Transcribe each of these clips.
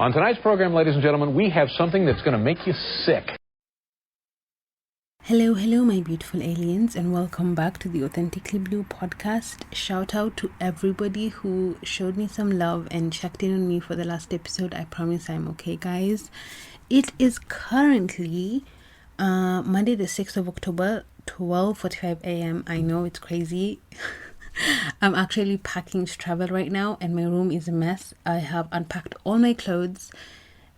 On tonight's program, ladies and gentlemen, we have something that's going to make you sick. Hello, my beautiful aliens, and welcome back to the Authentically Blue podcast. Shout out to everybody who showed me some love and checked in on me for the last episode. I promise I'm okay, guys. It is currently Monday the 6th of October, 12:45 a.m. I know it's crazy. I'm actually packing to travel right now, and my room is a mess. I have unpacked all my clothes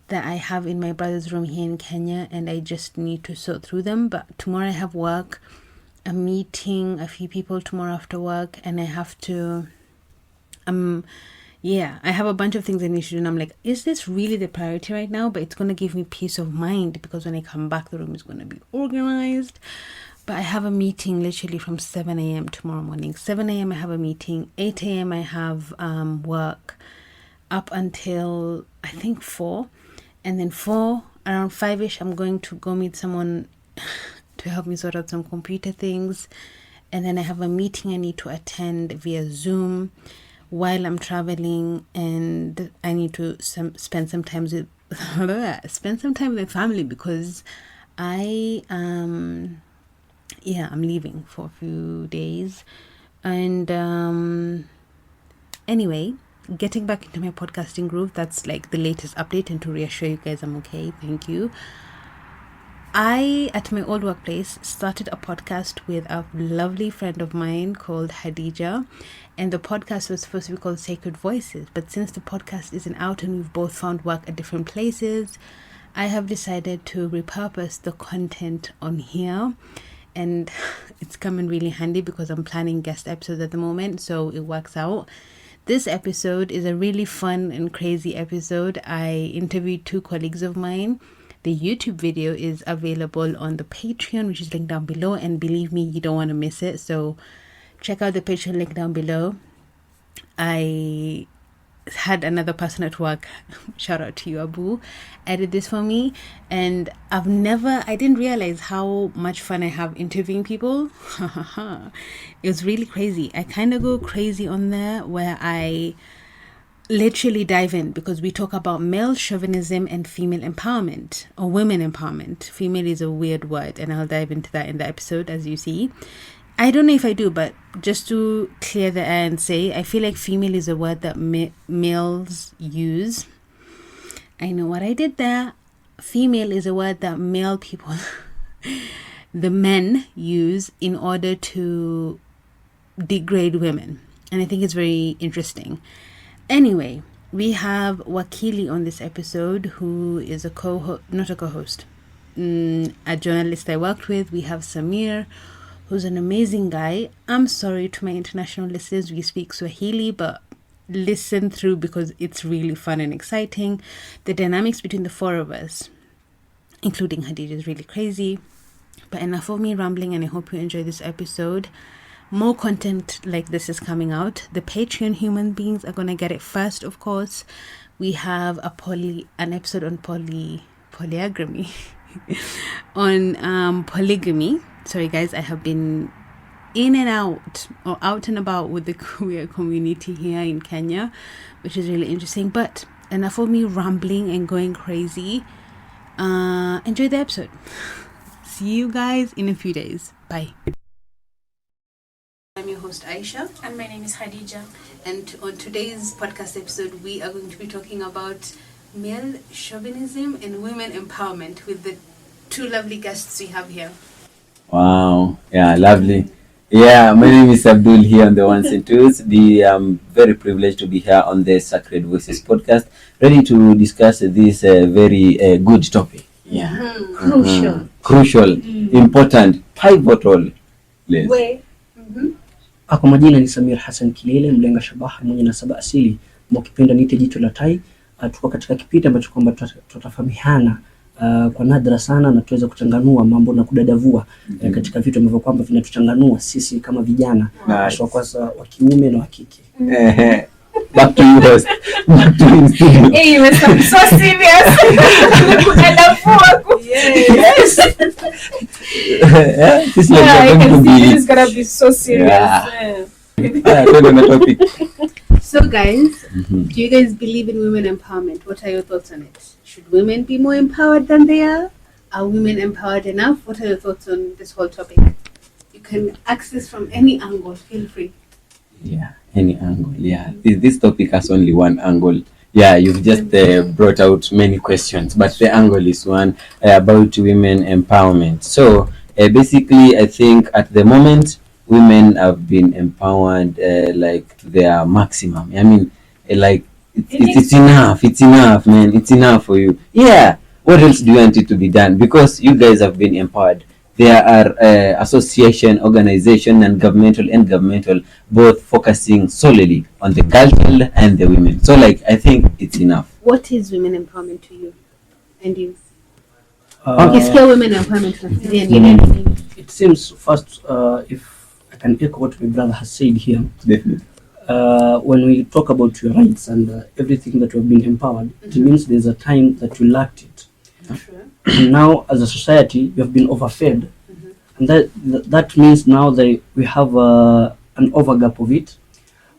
that I have in my brother's room here in Kenya, and I just need to sort through them. But tomorrow I have work. I'm meeting a few people tomorrow after work, and I have to I have a bunch of things I need to do, and I'm like, is this really the priority right now? But it's going to give me peace of mind, because when I come back, the room is going to be organized. But I have a meeting literally from 7 a.m. tomorrow morning. 7 a.m. I have a meeting. 8 a.m. I have work up until, I think, 4. And then around 5-ish, I'm going to go meet someone to help me sort out some computer things. And then I have a meeting I need to attend via Zoom while I'm traveling. And I need to spend some time with family, because I'm leaving for a few days. And anyway, getting back into my podcasting groove, that's like the latest update, and to reassure you guys I'm okay, thank you. I, at my old workplace, started a podcast with a lovely friend of mine called Khadija, and the podcast was supposed to be called Sacred Voices, but since the podcast isn't out and we've both found work at different places, I have decided to repurpose the content on here. And it's coming really handy because I'm planning guest episodes at the moment, so it works out. This episode is a really fun and crazy episode. I interviewed 2 colleagues of mine. The YouTube video is available on the Patreon, which is linked down below. And believe me, you don't want to miss it. So check out the Patreon link down below. I had another person at work, shout out to you, Abu, edit this for me, and I didn't realize how much fun I have interviewing people. It was really crazy. I kind of go crazy on there, where I literally dive in, because we talk about male chauvinism and female empowerment, or women empowerment. Female is a weird word, and I'll dive into that in the episode, as you see. I don't know if I do, but just to clear the air and say, I feel like female is a word that males use. I know what I did there. Female is a word that male people, the men, use in order to degrade women. And I think it's very interesting. Anyway, we have Wakili on this episode, who is a journalist I worked with. We have Samir, who's an amazing guy. I'm sorry to my international listeners, we speak Swahili, but listen through because it's really fun and exciting. The dynamics between the 4 of us, including Khadija, is really crazy. But enough of me rambling, and I hope you enjoy this episode. More content like this is coming out. The Patreon human beings are going to get it first, of course. We have an episode on polygamy. on polygamy. Sorry guys, I have been in and out, or out and about, with the queer community here in Kenya, which is really interesting. But enough of me rambling and going crazy. Enjoy the episode. See you guys in a few days. Bye. I'm your host Aisha, and my name is Khadija. and on today's podcast episode we are going to be talking about male chauvinism and women empowerment with the 2 lovely guests we have here. Wow, yeah, lovely. Yeah, my name is Abdul here on the ones and twos. I'm very privileged to be here on the Sacred Voices podcast, ready to discuss this very good topic. Yeah, crucial, important, pivotal. Kwa majina ni Samir Hassan Kilele, mlenga shabaha mwenye nasaba asili, mkipenda niite jicho la tai. Tuko katika kipindi ambacho kwamba tutafahamiana kwa nadra sana, na tuweza kuchanganua mambo na kudadavua katika vitu ambavyo kwamba vinatuchanganua sisi kama vijana, hasa kwa wa kiume na wa kike. Back to you host. Back to you studio. Hey, you were so serious. Yes. This I can see this is gonna be so serious. On the topic. So guys, do you guys believe in women empowerment? What are your thoughts on it? Should women be more empowered than they are? Are women empowered enough? What are your thoughts on this whole topic? You can access from any angle, feel free. Yeah, any angle. Yeah, this topic has only one angle. Yeah, you've just brought out many questions, but the angle is one about women empowerment. So basically, I think at the moment, women have been empowered like to their maximum. I mean, like it's enough. It's enough, man. It's enough for you. Yeah. What else do you want it to be done? Because you guys have been empowered. There are association, organization, and governmental, both focusing solely on the girl child and the women. So, like, I think it's enough. What is women empowerment to you? And you? Scale women empowerment. It seems first, if I can echo what my brother has said here. Definitely. When we talk about your rights and everything that you have been empowered, it means there's a time that you lacked it. And now, as a society, we have been overfed, and that means now that we have an overgap of it.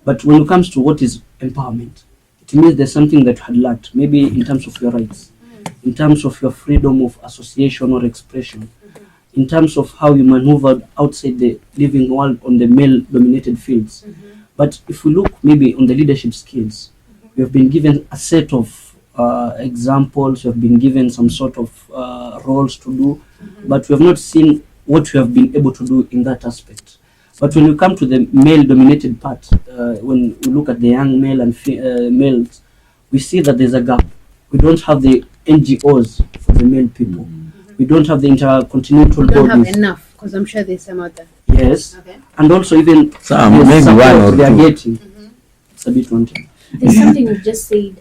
But when it comes to what is empowerment, it means there's something that you had lacked, maybe in terms of your rights, in terms of your freedom of association or expression, in terms of how you maneuvered outside the living world on the male-dominated fields. But if we look maybe on the leadership skills, we have been given a set of examples, we have been given some sort of roles to do, but we have not seen what we have been able to do in that aspect. But when we come to the male-dominated part, when we look at the young male and males, we see that there's a gap. We don't have the NGOs for the male people. We don't have the intercontinental bodies. We don't have enough, because I'm sure there's some out there. Yes, Okay. and also even Some, maybe one or they are two. getting. It's a bit wanting. There's something you just said.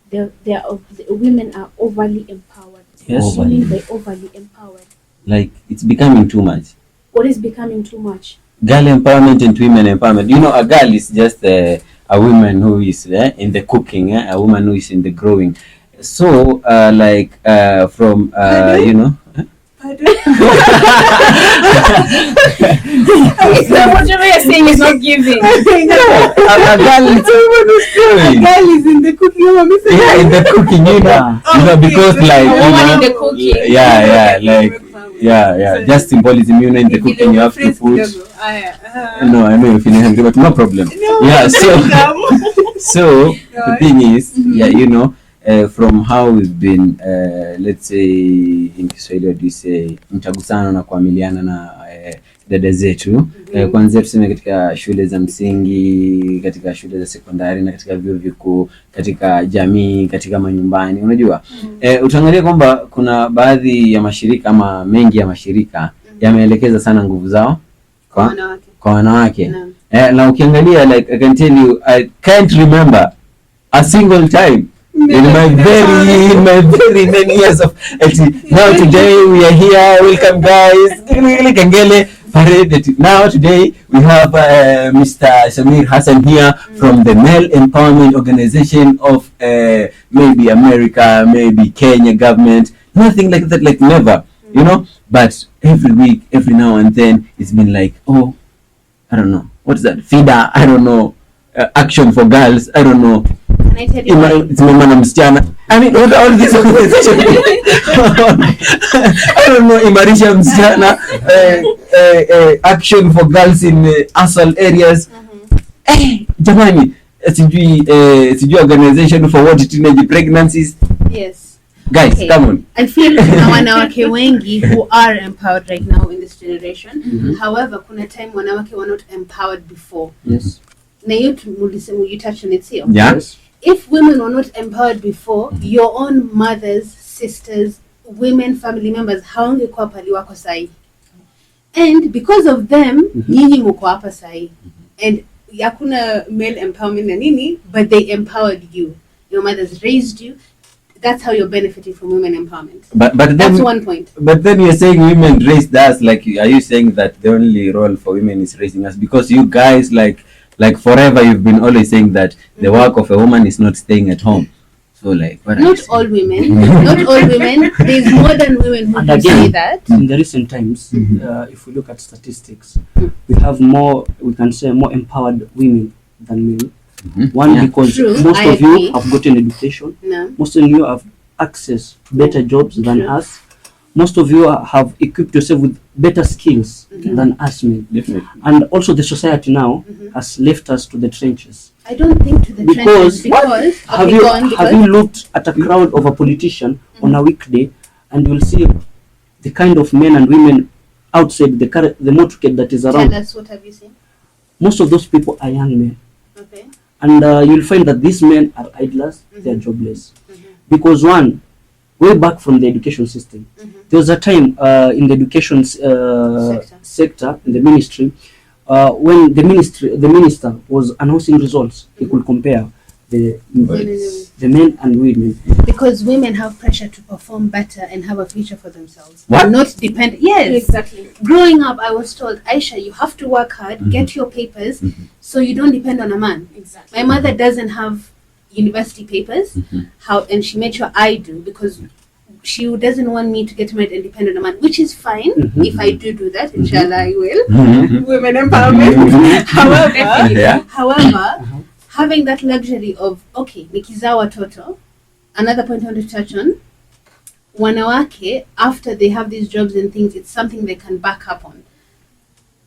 The women are overly empowered. Yes. What do you mean by overly empowered? Like, it's becoming too much. What is becoming too much? Girl empowerment and women empowerment. You know, a girl is just a woman who is in the cooking, a woman who is in the growing. So, from, you know. So whatever you're saying is not giving. A girl is a woman who's growing. Girl is in the cooking room. Yeah, in the cooking, you know, because like, you Woman in know, the cooking. yeah, just symbolism, you know, in the cooking you have to put. No, I know you're feeling hungry, but no problem. Yeah, so the thing is, yeah, you know, from how we've been, let's say in Kiswahili what do you say, mtagusana na kuamiliana na dada zetu, kwanza tuseme katika shule za msingi, katika shule za sekondari na katika vyuo vikuu, katika jamii, katika manyumbani, unajua. Utaangalia kwamba kuna baadhi ya mashirika ama mengi ya mashirika yameelekeza sana nguvu zao kwa wanawake. Na ukiangalia, like, I can tell you, I can't remember a single time in my very many years of now today we are here, welcome guys, kengele parade. Now today we have Mr. Samir Hassan here from the Male Empowerment Organization of maybe America, maybe Kenya government, nothing like that, like never, you know. But every week, every now and then, it's been like, oh, I don't know, what's that, FIDA, I don't know, Action for Girls, I don't know, it's mama na msichana. I mean, what all these organizations? I don't know, imarisha msichana, Action for Girls in asal areas. Jamani, sijui organization for what, teenage pregnancies. Yes. Guys, okay. Come on. I feel kuna wanawake wengi who are empowered right now in this generation. However, kuna time wanawake were not empowered before. Yes. Na you touched on it here. Yeah. Yes. If women were not empowered before, your own mothers, sisters, women, family members, hawangekuwa pali wako sahi. And because of them, nyinyi mko hapa sahi. And yakuna male empowerment na nini, but they empowered you. Your mothers raised you. That's how you're benefiting from women empowerment. But then, that's one point. But then you're saying women raised us. Like, are you saying that the only role for women is raising us? Because you guys, like forever, you've been always saying that the work of a woman is not staying at home. So, like, what not all women, not all women. There's more than women who can say that. In the recent times, if we look at statistics, we have more, we can say more empowered women than men. One, Yeah. because True, most I of agree. you have gotten education. No. Most of you have access to better jobs than True. us. Most of you have equipped yourself with better skills than us men. Definitely. And also the society now has left us to the trenches. I don't think to the Because, trenches because have okay, you go on, have because you looked at a crowd of a politician on a weekday, and you'll see the kind of men and women outside the motorcade that is around. tell us, what have you seen? Most of those people are young men, Okay. and you'll find that these men are idlers. They are jobless because, one, way back from the education system, there was a time in the education sector in the ministry, when the minister was announcing results, he could compare the men and women. Because women have pressure to perform better and have a future for themselves. What? Not depend. Yes. Exactly. Growing up, I was told, Aisha, you have to work hard, get your papers, so you don't depend on a man. Exactly. My mother doesn't have university papers, and she made sure I do, because she doesn't want me to get married and depend on a man, which is fine. If I do that, inshallah, I will. Women empowerment. However, having that luxury of, okay, nikizawa toto. Another point I want to touch on, wanawake, after they have these jobs and things, it's something they can back up on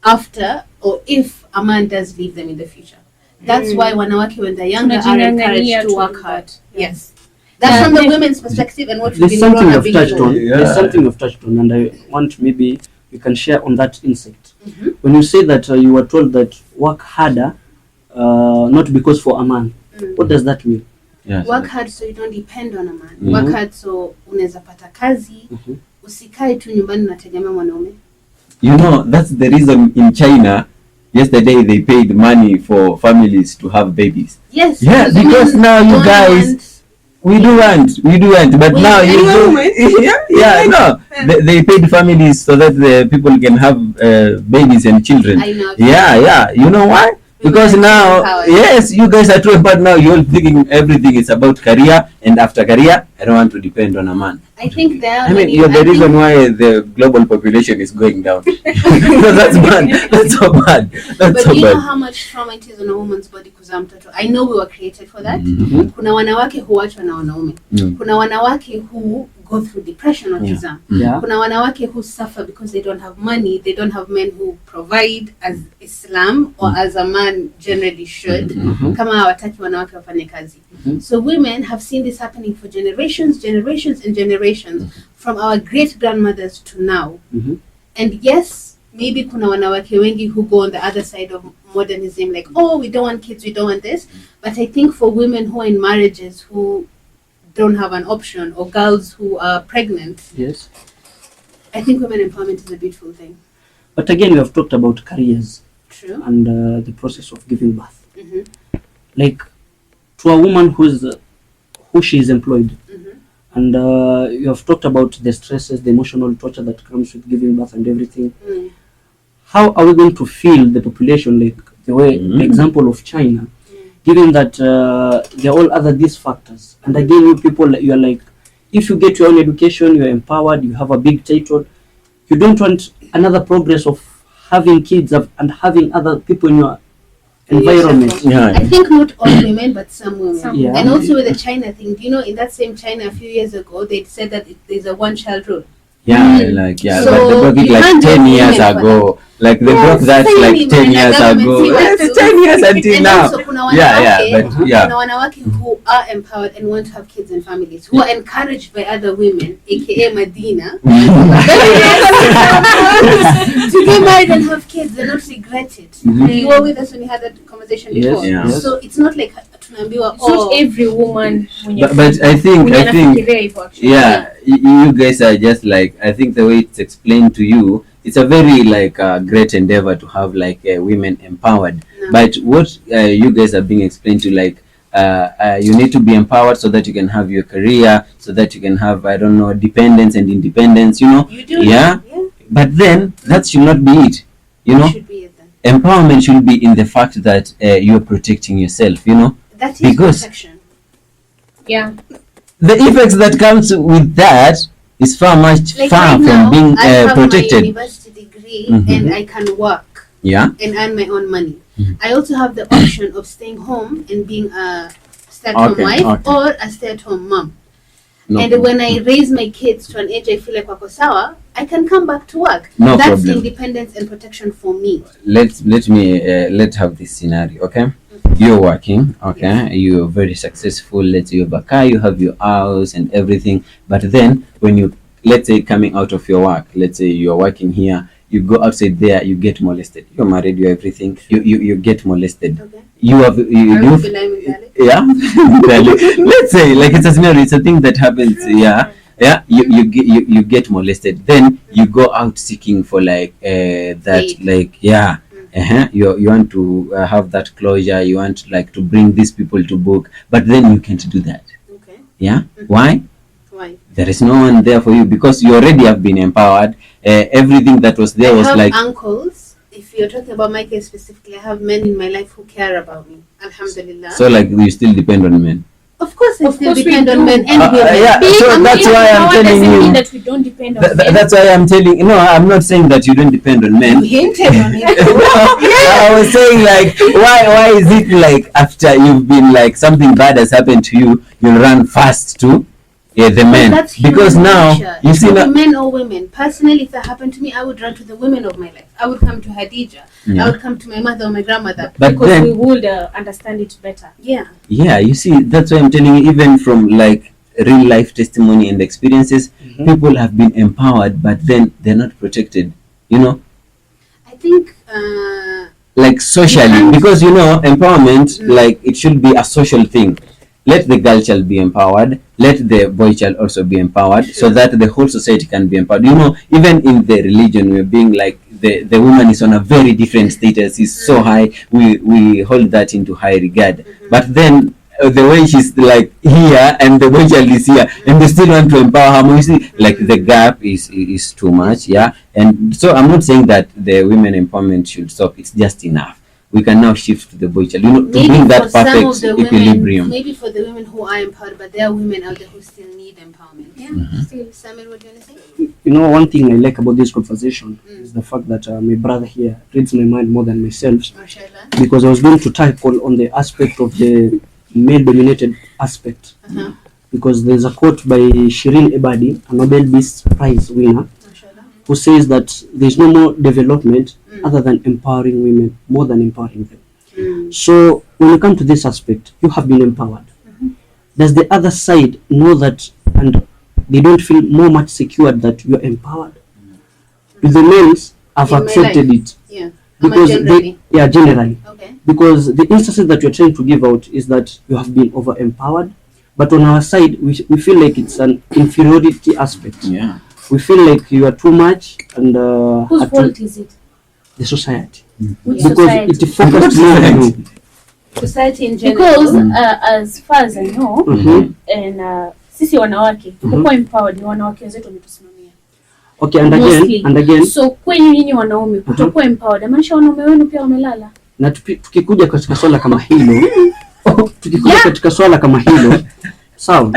after or if a man does leave them in the future. That's why wanawake, when they're younger, are encouraged to work hard. Yes. That's from the women's perspective and what we've There's been something grown up you've being touched told. on. There's something you've touched on, and I want maybe you can share on that insight. When you say that you were told that work harder, not because for a man, what does that mean? Yes. Work hard so you don't depend on a man. Work hard so unaweza pata kazi, usikae tu nyumbani unategemea mwanaume. You know, that's the reason in China, yesterday they paid money for families to have babies. Yes. Yeah, because women now you don't guys, want- we do want, but Wait, now you anyone do. Yeah, no, they paid families so that the people can have babies and children. I know. Yeah, you know why? Because Women are now, empowered. yes, you guys are too empowered now. You're thinking everything is about career, and after career, I don't want to depend on a man. I think there. I mean, you're the reason why the global population is going down. No, that's bad. That's so bad. That's But so do you know bad. how much trauma it is on a woman's body kuzaa mtoto? I know we were created for that. Kuna wanawake huachwa na wanaume. Kuna wanawake who go through depression wakizaa. Yeah. Kuna wanawake who suffer because they don't have money, they don't have men who provide as Islam or as a man generally should. Kama hawataki wanawake wafanye kazi. So women have seen this happening for generations and generations, from our great grandmothers to now. And yes, maybe kuna wanawake wengi who go on the other side of modernism, like, oh, we don't want kids, we don't want this. But I think for women who are in marriages who don't have an option, or girls who are pregnant, Yes. I think women empowerment is a beautiful thing. But again, we have talked about careers True. and the process of giving birth. Like, to a woman who she is employed, and you have talked about the stresses, the emotional torture that comes with giving birth and everything. How are we going to feel the population, like the way, the example of China, given that there are all other these factors? And again, you people, you are like, if you get your own education, you are empowered, you have a big title, you don't want another progress of having kids and having other people in your environment. Yeah. I think not all women, but some women. Yeah. And also with the China thing, do you know, in that same China a few years ago, they said that there's a one-child rule. Yeah, So but they broke it you like can't 10 blame years women for ago. Like they broke that same like even 10 in the years government, ago. see what Yes, to- 10 years until And now. also kuna Yeah, wanawake, but yeah. kuna wanawake who are empowered and want to have kids and families, who are encouraged by other women, aka Medina, to get married and have kids and not regret it. You were with us when we had that conversation Yes, before. yes. So it's not like tunaambiwa, It's not every woman But I think yeah, you guys are just like, I think the way it's explained to you, it's a very like great endeavor to have like women empowered. No. But what you guys are being explained to, like you need to be empowered so that you can have your career, so that you can have, I don't know, dependence and independence, you know. You do. Yeah. But then that should not be it, you know. Should be it then. Empowerment should be in the fact that you're protecting yourself, you know. That is Because- protection. Yeah. The effects that comes with that is far much Like far right from now, being I have my protected. university degree and I can work Yeah. and earn my own money. I also have the option of staying home and being a stay-at-home wife or a stay-at-home mom. No and problem. when I raise my kids to an age I feel like wako sawa, I can come back to work. No That's problem. independence and protection for me. Let's have this scenario, okay? You're working, okay? You're very successful. Let's say you have a car, you have your house and everything. But then when you, let's say, coming out of your work, let's say you're working here, you go outside there, you get molested. You're married, you everything. You get molested. Okay. You have yeah. Let's say like it's a scenario. It's a thing that happens. Yeah. You get molested. Then you go out seeking for like that. Like you want to have that closure. You want like to bring these people to book, but then you can't do that. Okay. Yeah. Why? Why? There is no one there for you because you already have been empowered. Everything that was there was like uncles. If you're talking about my case specifically, I have men in my life who care about me. Alhamdulillah. so like you still depend on men. Of course, I still depend on men and women. So that's why I'm telling you that we don't depend on men. that's why I'm telling you. No, I'm not saying that you don't depend on men. You hinted on it. I was saying like why is it like after you've been like something bad has happened to you, you'll run fast to the men, That's because human now nature. you see Whether now, men or women. Personally, if that happened to me, I would run to the women of my life. I would come to Khadija. Yeah. I would come to my mother or my grandmother. but Because then we would understand it better. Yeah. you see, that's why I'm telling you, even from like real life testimony and experiences, people have been empowered, but then they're not protected, I think like socially, because empowerment, like it should be a social thing. Let the girl child be empowered, let the boy child also be empowered, so that the whole society can be empowered. Even in the religion, we're being like the woman is on a very different status, is so high, we hold that into high regard. But then the way she's like here and the boy child is here, and they still want to empower her more, you see, like the gap is too much. And so I'm not saying that the women empowerment should stop, it's just enough. We can now shift to the boy child, to bring that perfect equilibrium. Maybe for the women who are empowered, but there are women out there who still need empowerment. Yeah. Still, Samir, what do you want to say? One thing I like about this conversation is the fact that my brother here reads my mind more than myself, Mashallah. because I was going to tackle on the aspect of the male-dominated aspect. Because there's a quote by Shirin Ebadi, a Nobel Peace Prize winner, who says that there's no more development other than empowering women, more than empowering them. So when you come to this aspect, you have been empowered. Does the other side know that, and they don't feel more much secured that you're empowered? Do the males have In my accepted life? it? Yeah. Because Generally. generally. Okay. Because the instances that you're trying to give out is that you have been over empowered, but on our side we feel like it's an inferiority aspect. We feel like you are too much, and Whose fault is it? the society, Which because society? it focused more on you. Society in general. Because as far as I know, and sisi wanawake kukuwa empowered ni wanawake wenzetu wametusimamia. Okay, Mostly. and again, So kwenye nyinyi wanaume kutokuwa empowered, maanisha wanaume wenu pia wamelala. na tukikuja katika swala kama hilo, sawa,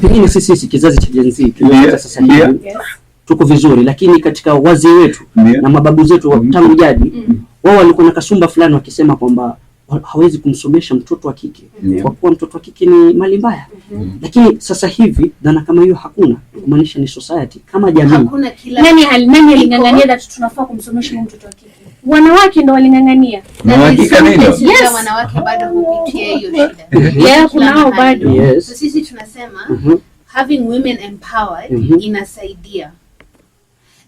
pengine sisi kizazi cha Gen Z kimeanza sasa hivi, tuko vizuri, lakini katika wazee wetu na mababu zetu wa tangu jadi, wao walikuwa na kasumba fulani wakisema kwamba hawezi kumsomesha mtoto wa kike kwa kuwa mtoto wa kike ni mali mbaya. Lakini sasa hivi dhana kama hiyo hakuna, kumaanisha ni society kama jamii. Hakuna kila Nani alingangania that tunafaa kumsomesha mtoto wa kike? Wanawake ndo walingangania. Yes. Wanawake bado hupitia hiyo shida. Kunao bado. Yes. So sisi tunasema having women empowered inasaidia.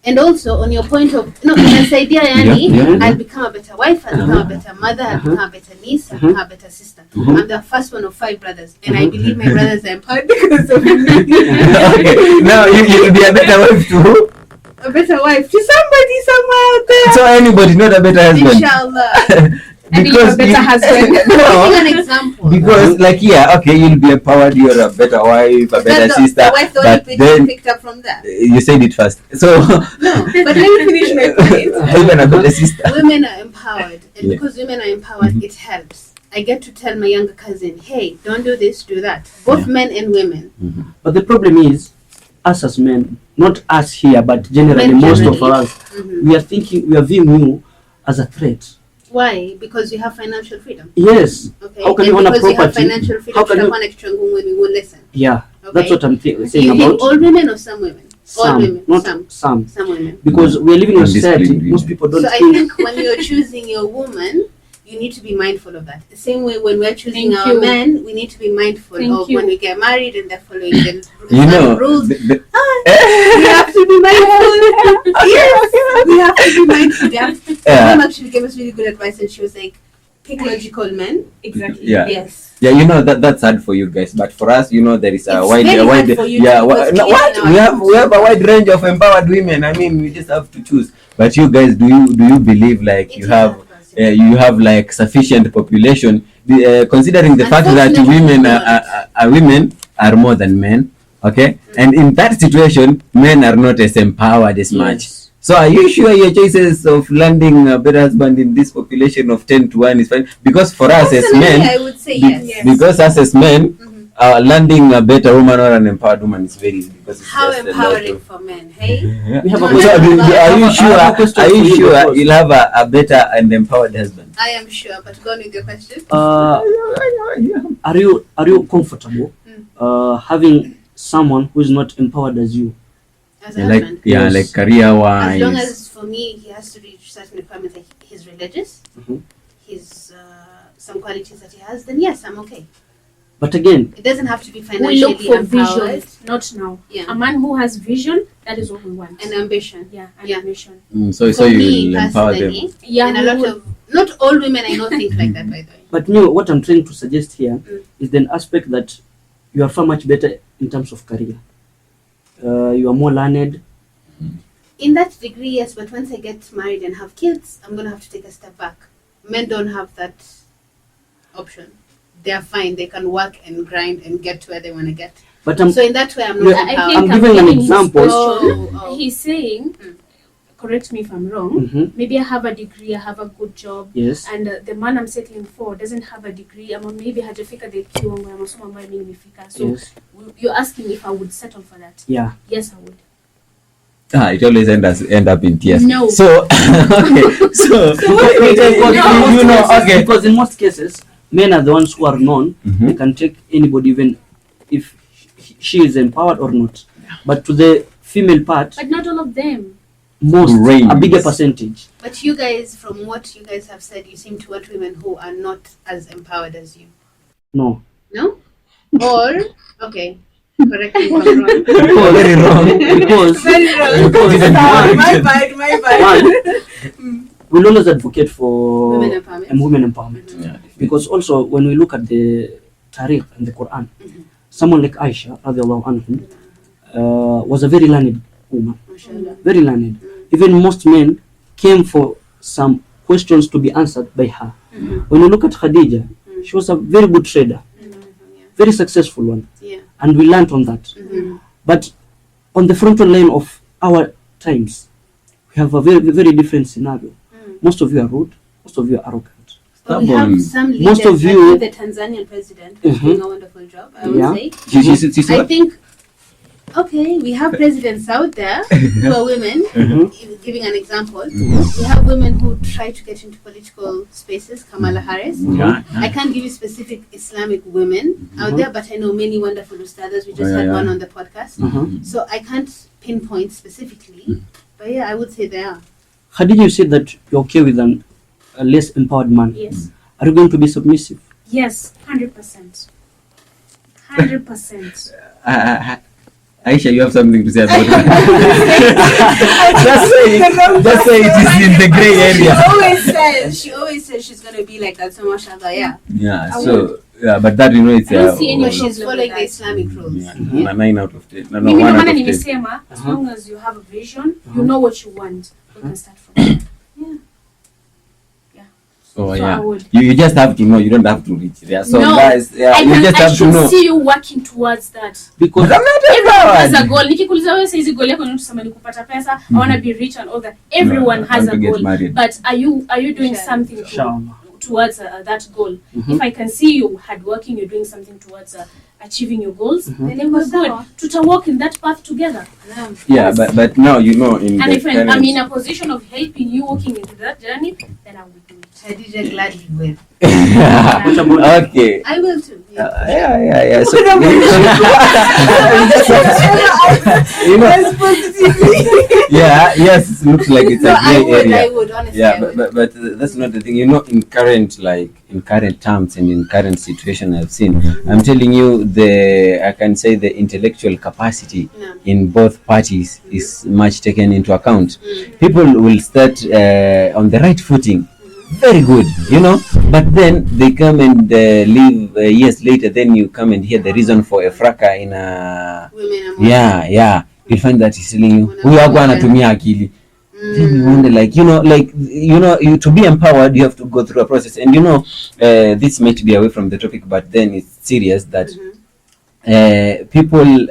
And also on your point of inasaidia yani I'll become a better wife, I'll become a better mother, I'll become a better niece, I'll become a better sister. I'm the first one of 5 brothers, and I believe my brothers are empowered because of me. Okay, now you'll be a better wife to who? A better wife to somebody somewhere out there. So anybody, not a better husband. Inshallah. Because a better husband. Give an example. Because you'll be empowered, you're a better wife, a better sister. The wife but then picked up from that. You said it first. So No, but let me finish my point. even a better sister. Women are empowered, and because women are empowered, it helps. I get to tell my younger cousin, hey, don't do this, do that. Both men and women. But the problem is, us as men, not us here, but generally Men most generally. of us, we are viewing you as a threat. Why? Because you have financial freedom. Yes. Okay. How can and you own a because you have property? financial freedom, How can you? when we won't listen. Yeah, Okay. that's what I'm saying You about. think all women or some women? All Some, women. not Some women. Because we are living in a society. Undisciplined Most women. people don't So I think. think when you're choosing your woman, you need to be mindful of that. The same way when we're choosing Thank our you. men, we need to be mindful Thank of you. when we get married and they're following the You know, rules. the- We have to be mindful. Yes, we have to be mindful. Yeah. My mom actually gave us really good advice, and she was like, "Pick logical men." Exactly. Yeah. Yes. Yeah, you know that's hard for you guys, but for us, you know, there is a It's wide, very hard wide, for you yeah. to No, because what kids now we have a wide range of empowered women. I mean, we just have to choose. But you guys, do you believe like you have like sufficient population, considering the fact that women are more than men, okay? And in that situation, men are not as empowered as much. Yes. So are you sure your choices of landing a better husband in this population of 10 to 1 is fine? Because for us as Personally, men, I would say yes. because us as men, landing a better woman or an empowered woman is very easy because it's How just a lot empowering of- for men, hey? We have a No, question. no, So, are you I have a question sure? Are for you you sure because- you'll have a better and empowered husband? I am sure, but go on with your question. Are you comfortable having someone who is not empowered as you? As a husband. Yes. Like career As long wise. as for me, he has to reach certain requirements, like he's religious, his some qualities that he has, then yes, I'm okay. But again, It doesn't have to be We financially look for empowered. vision, not now. Yeah. A man who has vision, that is what we want. And ambition. Yeah, and Yeah. ambition. So For me you'll empower them. personally, Yeah, and a we lot would- of not all women I know think like that, by the way. but me, what I'm trying to suggest here is the aspect that you are far much better in terms of career. You are more learned. In that degree, yes, but once I get married and have kids, I'm gonna have to take a step back. Men don't have that option. They are fine. They can work and grind and get to where they want to get. But So in that way, I'm Yeah, not I empowered. think I'm giving an getting his example. question. Oh. He's saying, correct me if I'm wrong, Mhm. maybe I have a degree, I have a good job, yes, and the man I'm settling for doesn't have a degree, ama maybe hajafika the kiwango ya masomo ambayo mimi nimefika. So yes, you're asking if I would settle for that. yeah. Yes, I would. It always end up in tears. No. So okay. So you know, okay. Because in most cases, men are the ones who are known. Mhm. They can take anybody, even if she is empowered or not. But to the female part, But not all of them. most a Range. bigger percentage. But you guys, from what you guys have said, you seem to want women who are not as empowered as you. No, No? Or, okay, correct me if I'm wrong. Very wrong. because Very wrong. because Sorry, my one, bad, my bad. we'll always advocate for Women empowerment. women empowerment. Yeah. Because also when we look at the Tariq and the Quran, someone like Aisha radiallahu anhu, was a very learned woman, Mashallah. very learned. Even most men came for some questions to be answered by her. When you look at Khadija, she was a very good trader, very successful one, Yeah. and we learned on that. But on the frontal line of our times, we have a very, very different scenario. Most of you are rude, most of you are arrogant. But we have some leaders, Most of like you- the Tanzanian president, who's doing a wonderful job, I would Yeah. say. She's I what? think, okay, we have presidents out there who are women, giving an example. We have women who try to get into political spaces, Kamala Harris. Yeah. I can't give you specific Islamic women out there, but I know many wonderful ustadas. We just had one on the podcast. So I can't pinpoint specifically, but yeah, I would say they are. Khadija, you said that you're okay with a less empowered man. Yes. Are you going to be submissive? Yes, 100%. 100%. Aisha, you have something to say about that. Just say it is in the gray area. She always says she's gonna be like that. So mashallah, yeah. Yeah. So but that it's I don't see any But problem she's with following that. the Islamic rules. yeah, 9 out of 10. No, Mimi 1 ndo out maana of 10. nimesema as long as you have a vision, you know what you want, you can start from there. So So yeah, I would. you just have to know. You don't have to reach there. So No, guys, yeah, you just I have to should know. see you working towards that. Because I'm not Everyone has a empowered. goal. Nikikuuliza wewe saizi goal yako ni tuseme ni kupata pesa, I want to be rich and all that. Everyone No, I has want a to get goal. married. But are you doing Sure. something Inshallah. to towards that goal. If I can see you hardworking, you're doing something towards achieving your goals, then we're good. To walk in that path together. Yeah, but now you know in and the if I'm in a position of helping you walking into that journey, then I will do it. Khadija gladly will. Okay. I will too. Yeah. So, yes, it looks like it's a gray area. I would, honestly. Yeah, but that's not the thing. You know, in current terms and in current situation I've seen, I'm telling you, I can say the intellectual capacity in both parties is much taken into account. People will start on the right footing. Very good, you know, but then they come and leave years later. Then you come and hear the reason for a fracas in a you'll find that he's telling you huyu wako anatumia akili. Then you wonder, you to be empowered, you have to go through a process. And this might be away from the topic, but then it's serious that people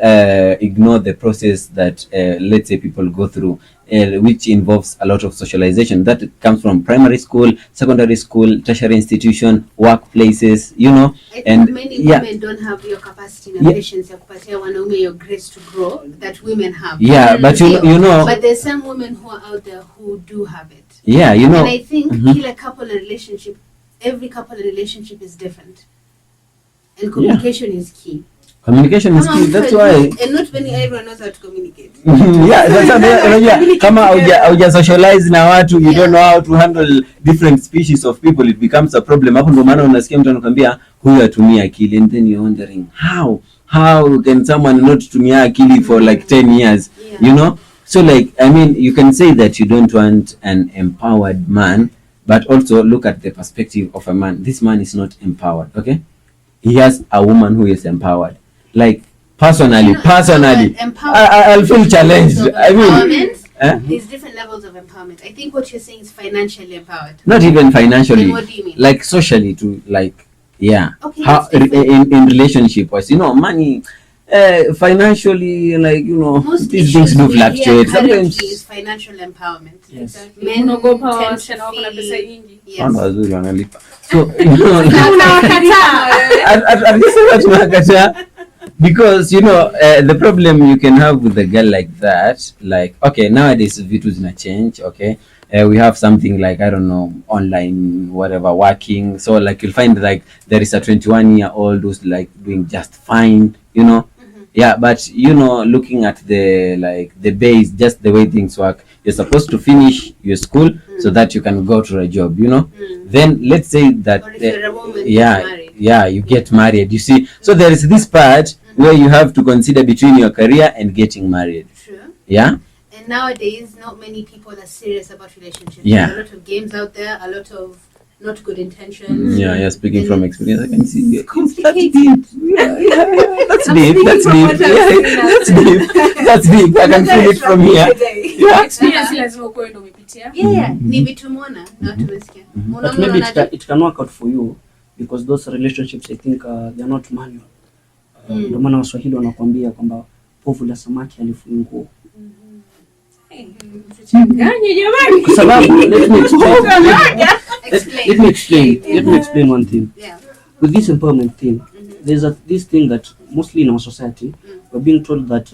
ignore the process that let's say people go through, which involves a lot of socialization that comes from primary school, secondary school, tertiary institution, workplaces, I think many women don't have your capacity and patience your grace to grow that women have. But but there's some women who are out there who do have it. And I think every couple and relationship is different, and communication is key. Communication is key. That's why. And not everyone knows how to communicate. Kama hauja socialize na watu, you don't know how to handle different species of people, it becomes a problem. Hapo ndo maana unasikia mtu anakuambia huyu atumia akili, and then you're wondering how can someone not tumia akili for like 10 years, So you can say that you don't want an empowered man, but also look at the perspective of a man. This man is not empowered, okay? He has a woman who is empowered. Like personally, I'll feel challenged. There's different levels of empowerment. I think what you're saying is financially empowered. Not even financially. Then what do you mean? Like socially too. Okay, how in relationship wise, money, financially, these things do fluctuate. Sometimes is financial empowerment. Yes. Exactly. Men go power So because the problem you can have with a girl like that, okay, nowadays vitu zina change, okay, we have something like, I don't know, online whatever working, so you'll find there is a 21-year-old who's doing just fine, but looking at the base, just the way things work, you're supposed to finish your school so that you can go to a job, then let's say that or if you're a woman, you get married, you see. So there is this part where you have to consider between your career and getting married. True. And nowadays not many people are serious about relationships. Yeah. There's a lot of games out there, a lot of not good intentions. Speaking from experience, I can see it's complicated. That's deep. That's deep. I can feel it from here. experience lazima ukoe ndo umepitia. Ni vitu muona na tumesikia. But maybe it can work out for you because those relationships I think they are not manual. Ndio maana Waswahili wanakuambia kwamba povu la samaki halifungua. Changanya jamani. Kwa sababu let me explain one thing. With this empowerment thing, there's this thing that mostly in our society we're being told that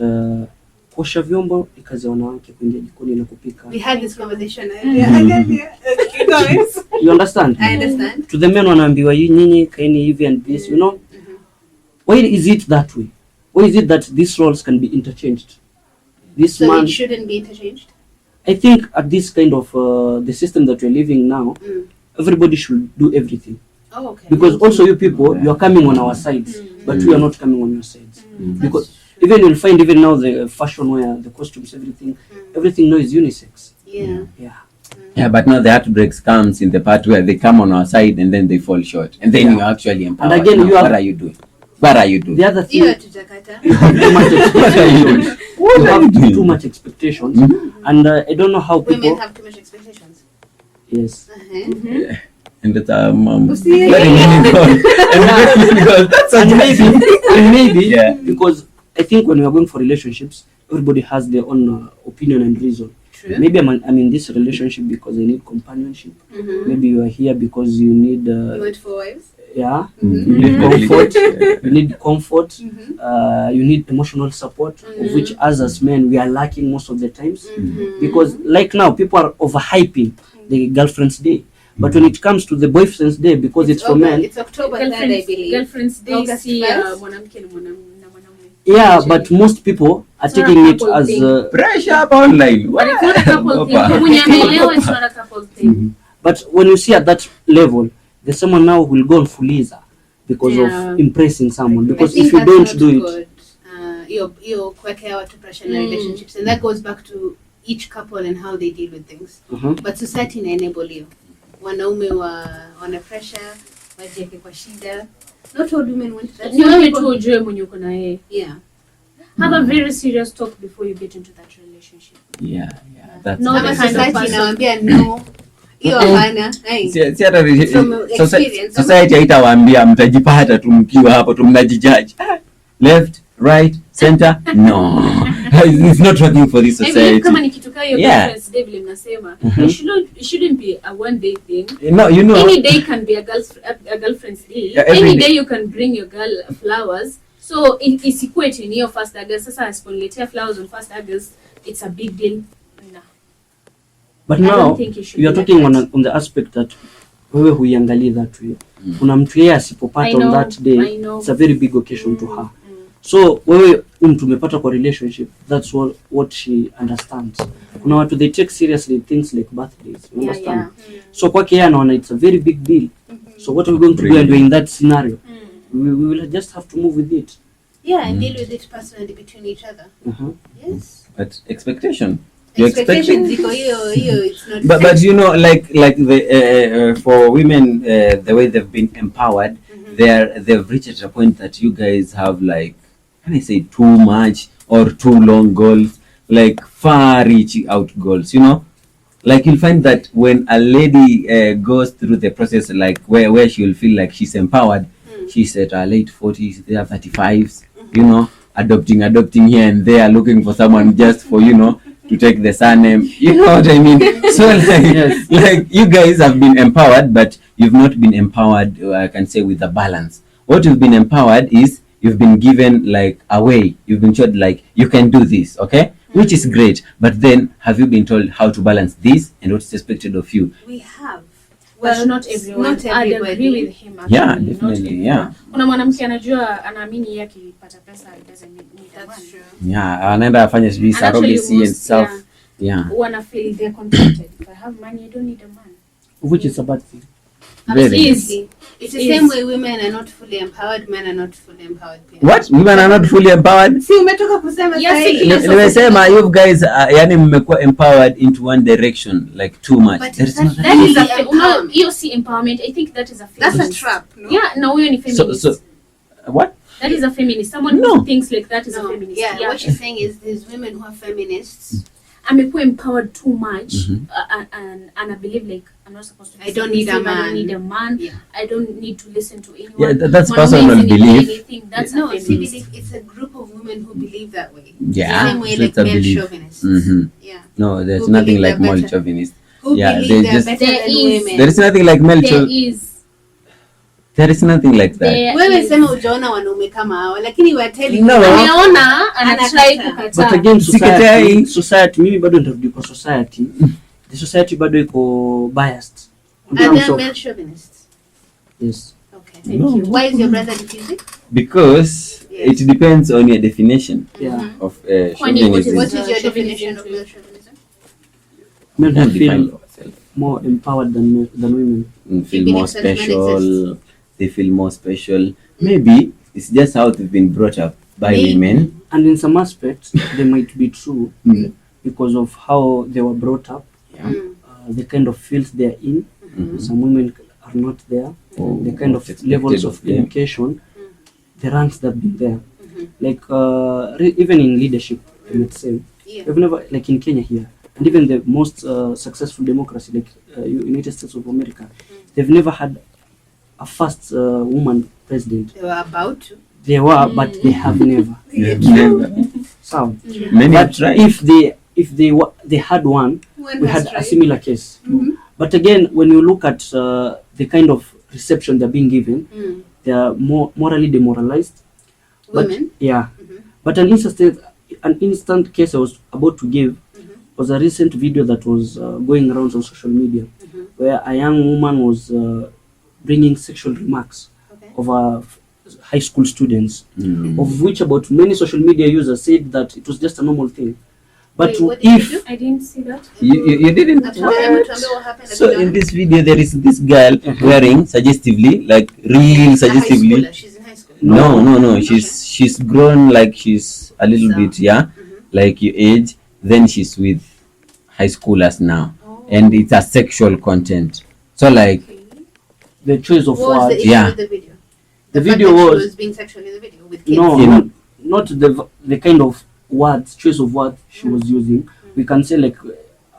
kuosha vyombo ni kazi ya wanawake, kuingia jikoni na kupika. We had this conversation You understand? I understand. To the men wanaambiwa nyinyi kaeni hivi and this, Why is it that way? Why is it that these roles can be interchanged? So it shouldn't be interchanged? I think at this kind of the system that we're living now, everybody should do everything. Oh, okay. Because also you people, you are coming on our sides, but we are not coming on your sides. Because even you'll find even now the fashion wear, the costumes, everything now is unisex. Yeah, but now the heartbreaks comes in the part where they come on our side and then they fall short, and then you actually empowered. And again, what are you doing? What are you doing? The other thing, You have too much expectations, and I don't know how people. Women have too much expectations. Yes. And that's very meaningful. That's and maybe because I think when we are going for relationships, everybody has their own opinion and reason. True. Maybe I'm in this relationship because I need companionship. Maybe you are here because you need You want 4 wives? you need comfort. You need comfort. You need emotional support, of which us as men we are lacking most of the times. Because like now people are overhyping the girlfriend's day, but when it comes to the boyfriend's day, because it's for men, it's October 3rd, I believe. Girlfriend's day, August see 1st. mwanamke na mwanamume. yeah, but most people are It's not taking a it couple as thing. Pressure up online. But it's not a couple thing. Mwenye ameelewa, it's not a couple thing. but when you see at that level, there's someone now who will go on fuliza because of impressing someone. Because I think if you that's don't not do it, good. You're kuwekea watu pressure in relationships, and that goes back to each couple and how they deal with things. But society ina enable you. Wanaume wana pressure, wajieke kwa shida. Not all women want that. Ni wewe tu ujue mwenye uko na yeye. Yeah. Have a very serious talk before you get into that relationship. Yeah. That's No, Kama the kind of society person. inawaambia no. Hiyo hapana. si hata From experience. society haitawaambia, mtajipata tu mkiwa hapo tu mnajijudge. Left, right, center. No. It's not working for this I mean, society. kama ni kitu kama hiyo Yeah. girlfriend's day vile mnasema, it shouldn't be a one day thing. No, you know. Any day can be a girlfriend's day. Yeah, every Any day. day you can bring your girl flowers. So isikuwe ni hiyo first August. Sasa asipoletea flowers on first August, it's a big deal. Nah. but I don't now think it should you are be like talking that. on the aspect that wewe huiangalii that way. Kuna mtu yeye asipopata I on know, that day, I know. it's a very big occasion to her. So wewe mtu umepata kwa relationship, that's what she understands. Kuna watu they take seriously things like birthdays, you understand? So kwake yeye anaona it's a very big deal. So what are we going to do and we're in that scenario? We will just have to move with it. Yeah, and deal with it personally between each other. Yes. But expectation. You're Expectations expecting. ziko hiyo it's not. But you know, like the for women, the way they've been empowered, they've reached a point that you guys have, like, can I say, too much or too long goals, like far reaching out goals. You know, like you'll find that when a lady goes through the process, like where she will feel like she's empowered, she's at her late 40s, they are 35s. You know, adopting here and there, looking for someone just for, you know, to take the surname. You know what I mean? So like, like you guys have been empowered, but you've not been empowered, I can say, with a balance. What you've been empowered is you've been given like a way. You've been told like you can do this, okay? Which is great. But then have you been told how to balance this and what is expected of you? We have. Well, not everyone. Not I'd everybody. agree with him. Actually. Yeah, Not definitely, everyone. yeah. Kuna mwanamke anajua anaamini yeye akipata pesa he doesn't need a man. That's true. Yeah, anaenda afanye sijui And actually surrogacy and most, stuff. Yeah. Wanna feel they're contented. If I have money, I don't need a man. Which is a bad thing. Very. Absolutely. It's the It same is. way women are not fully empowered, men are not fully empowered. Pia. What? Women are not fully empowered? Si umetoka kusema Yes, sahi. it is. Nimesema you guys yani mmekuwa empowered into one direction, like too much. But There is that- not That is a Empowerment. you see empowerment. I think that is a That's a feminist. trap, no? Yeah, no, huyo ni feminist. so what? That is a feminist. Someone No. who thinks like that is a No. feminist. Yeah, what she's saying is there's women who are feminists. Amekuwa empowered too much, and I believe like I'm not supposed to. Be I don't need a submissive, I man. don't need a man. Yeah. I don't need to listen to anyone. Yeah, that's Mwanaume personal isn't doing belief. anything. That's No, a see, feminist. it's a group of women who believe that way. Yeah, The same way so like it's a male belief. chauvinists. Yeah. No, there's Who nothing believe like they're male better. chauvinist. Who Yeah, believe they they're just- better There than is- women. There is nothing like male There chauvinist. is. There is nothing like that. There Wewe is. sema ujaona wanaume kama hao, lakini we are telling No. you. Ameona anatry Anakataa. But kukataa. again, Sikatai. society mimi bado nitarudi kwa society. The society bado iko biased. In Are terms they of, male chauvinists? yes. Okay. Thank No. you. Why is your brother refusing? Because Yes. it depends on your definition Yeah. of Kwani chauvinism. What is your Chauvinism definition of too. male chauvinism? Men Don't who define feel yourself. more empowered than women. Feel believe more such men special. They feel more special. Maybe it's just how they've been brought up by Maybe. women. And in some aspects, they might be true because of how they were brought up, Yeah. the kind of fields they are in. Some women are not there. Oh, The kind of what's expected levels of them. education, the ranks that have been there. Like even in leadership, I would say, Yeah. we've never, like in Kenya here, and even the most successful democracy, like United States of America, they've never had a first woman president. They were about to. They were, but they have never. Never. So, Many have but tried. if they if they had one, When we that's had a right. similar case. But again, when you look at the kind of reception they're being given, they are more morally demoralized. Women. But, yeah. But an instant case I was about to give was a recent video that was going around on social media, where a young woman was bringing sexual remarks over high school students, of which about many social media users said that it was just a normal thing. But Wait, what did you do? I didn't see that. You didn't. What happened? So in this video, there is this girl wearing suggestively, like real suggestively. She's in high school. No. She's grown, like she's a little bit, like your age. Then she's with high schoolers now, and it's a sexual content. So like the choice of What was the words. issue with the video? The fact video that was she was being sexual in the video with kids. no, not the kind of words, choice of words she was using. We can say like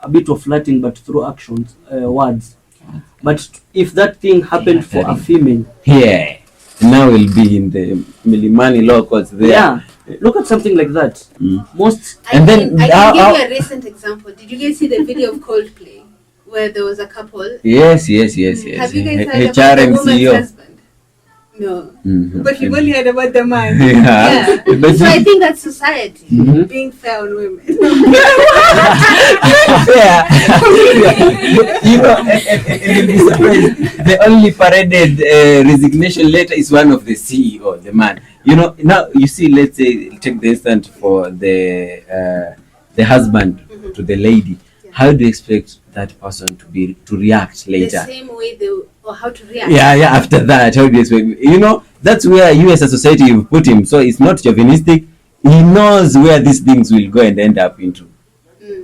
a bit of flirting, but through actions, words. But if that thing happened for a female, now we'll be in the Milimani law courts there. Look at something like that. Most I can give you a recent example. Did you guys see the video of Coldplay where there was a couple? Yes. Have you guys heard about the HRM woman's CEO. husband? No. But you've only heard about the man. Yeah. So I think that's society being fair on women. You know, and you'll be surprised. The only paraded resignation letter is one of the CEO, the man. You know, now you see, let's say, take the instant for the husband to the lady. How do you expect that person to react later? The same way or how to react. Yeah. After that, how do you expect? You know, that's where you as a society you've put him. So it's not chauvinistic. He knows where these things will go and end up into.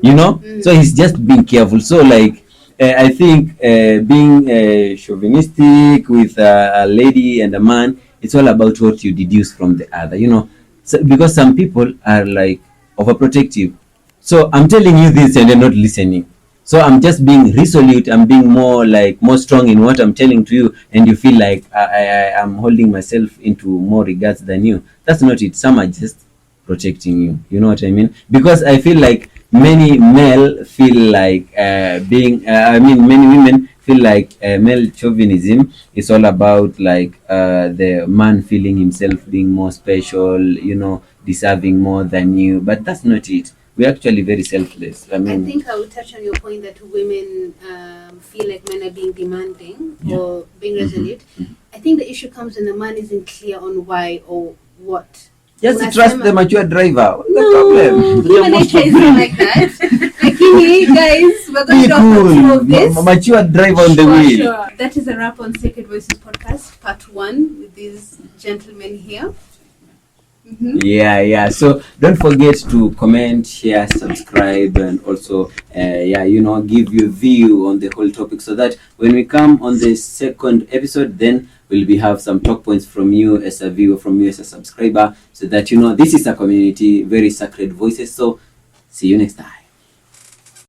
You know, so he's just being careful. So like, I think being chauvinistic with a lady and a man, it's all about what you deduce from the other. You know, so, because some people are like overprotective. So I'm telling you this and you're not listening. So I'm just being resolute. I'm being more strong in what I'm telling to you, and you feel like I'm holding myself into more regards than you. That's not it. Some are just protecting you. You know what I mean? Because I feel like many male feel like many women feel like male chauvinism is all about like the man feeling himself being more special, you know, deserving more than you. But that's not it. We're actually very selfless. I think I would touch on your point that women feel like men are being demanding or being resolute. I think the issue comes when the man isn't clear on why or what. Just trust the mature driver. What's No, the problem? human nature is not like that. Like, hey guys, we're going to talk about some of this. Mature driver on the wheel. Sure. That is a wrap on Sacred Voices podcast, part 1, with these gentlemen here. Yeah. So don't forget to comment, share, subscribe, and also give your view on the whole topic, so that when we come on the second episode, then we'll have some talk points from you as a viewer, from you as a subscriber, so that you know this is a community, very sacred voices. So see you next time.